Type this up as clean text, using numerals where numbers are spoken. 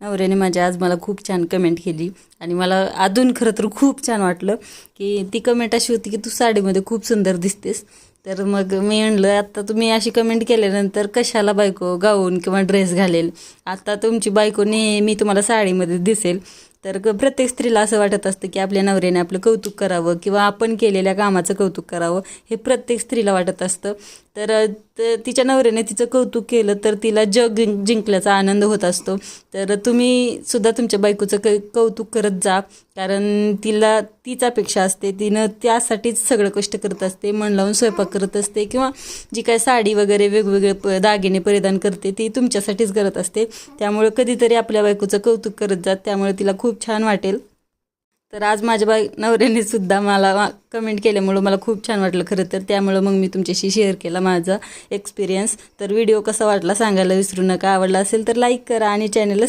नवऱ्याने माझ्या आज मला खूप छान कमेंट केली आणि मला अजून खरं तर खूप छान वाटलं की ती कमेंट अशी होती की तू साडीमध्ये खूप सुंदर दिसतेस. तर मग मी म्हणलं आता तुम्ही अशी कमेंट केल्यानंतर कशाला बायको गाऊन किंवा ड्रेस घालेल. आता तुमची बायको नेहमी तुम्हाला साडीमध्ये दिसेल. तर प्रत्येक स्त्रीला असं वाटत असतं की आपल्या नवऱ्याने आपलं कौतुक करावं किंवा आपण केलेल्या कामाचं कौतुक करावं हे प्रत्येक स्त्रीला वाटत असतं. तर तिच्या नवऱ्याने तिचं कौतुक केलं तर तिला जग जिंकल्याचा आनंद होत असतो. तर तुम्ही सुद्धा तुमच्या बायकोचं कौतुक करत जा, कारण तिला तीच अपेक्षा असते. तिनं त्यासाठीच सगळं कष्ट करत असते, मन लावून स्वयंपाक करत असते किंवा जी काय साडी वगैरे वेगवेगळे दागिने परिधान करते ती तुमच्यासाठीच करत असते. त्यामुळे कधीतरी आपल्या बायकोचं कौतुक करत जात, त्यामुळे तिला खूप छान वाटेल. तर आज माझ्या नवऱ्याने सुद्धा मला कमेंट केल्यामुळं मला खूप छान वाटलं खरं तर. त्यामुळं मग मी तुमच्याशी शेअर केला माझा एक्सपिरियन्स. तर व्हिडिओ कसा वाटला सांगायला विसरू नका. आवडला असेल तर लाईक करा आणि चॅनलला